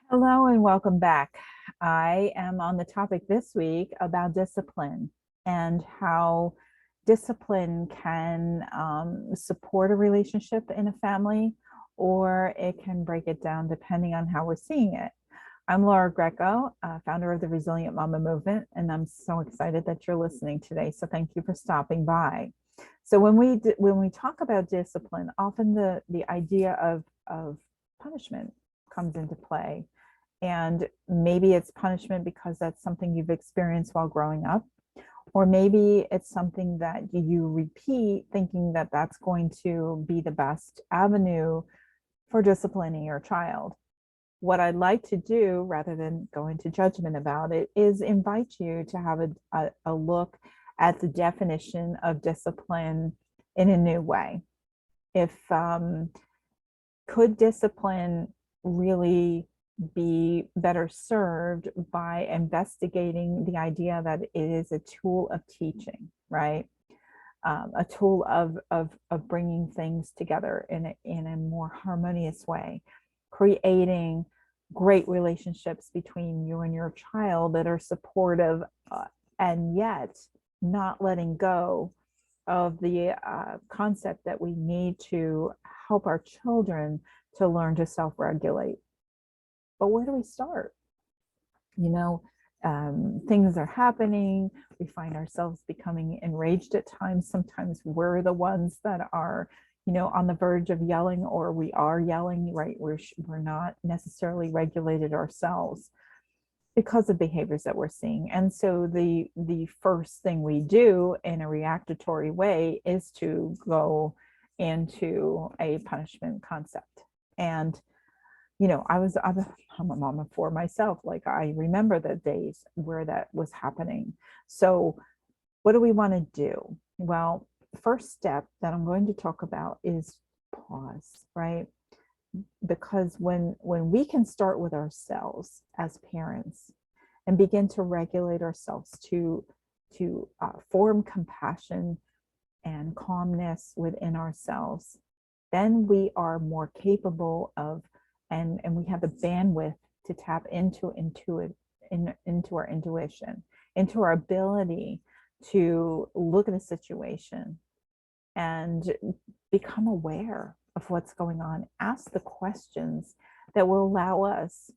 Hello and welcome back. I am on the topic this week about discipline and how discipline can support a relationship in a family, or it can break it down depending on how we're seeing it. I'm Laura Greco, founder of the Resilient Mama Movement, and I'm so excited that you're listening today. So thank you for stopping by. So when we talk about discipline, often the idea of punishment comes into play. And maybe it's punishment because that's something you've experienced while growing up, or maybe it's something that you repeat thinking that that's going to be the best avenue for disciplining your child. What I'd like to do, rather than go into judgment about it, is invite you to have a look at the definition of discipline in a new way. If could discipline really be better served by investigating the idea that it is a tool of teaching, right? A tool of bringing things together in a more harmonious way, creating great relationships between you and your child that are supportive, and yet not letting go of the concept that we need to help our children to learn to self-regulate. But where do we start? You know, things are happening. We find ourselves becoming enraged at times. Sometimes we're the ones that are, on the verge of yelling, or we are yelling, right? We're not necessarily regulated ourselves because of behaviors that we're seeing. And so the first thing we do in a reactatory way is to go into a punishment concept. And I'm a mama for myself. Like, I remember the days where that was happening. So what do we want to do? Well, the first step that I'm going to talk about is pause, right? Because when we can start with ourselves as parents and begin to regulate ourselves to form compassion and calmness within ourselves, then we are more capable of and we have the bandwidth to tap into our intuition, into our ability to look at a situation and become aware of what's going on. Ask the questions that will allow us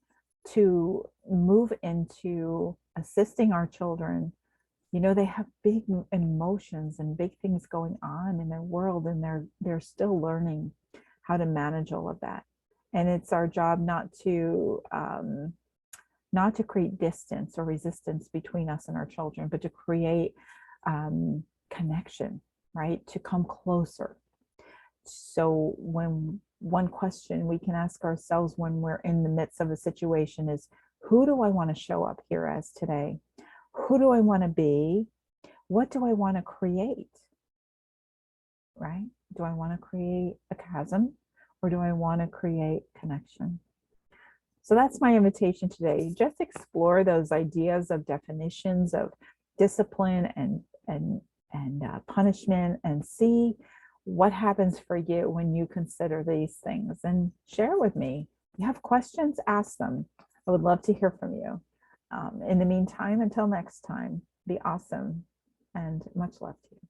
to move into assisting our children. They have big emotions and big things going on in their world, and they're still learning how to manage all of that. And it's our job not to create distance or resistance between us and our children, but to create connection, right? To come closer. So one question we can ask ourselves when we're in the midst of a situation is, who do I want to show up here as today? Who do I want to be? What do I want to create? Right? Do I want to create a chasm, or do I want to create connection? So that's my invitation today. Just explore those ideas of definitions of discipline and punishment, and see what happens for you when you consider these things, and share with me. If you have questions, ask them. I would love to hear from you. In the meantime, until next time, be awesome, and much love to you.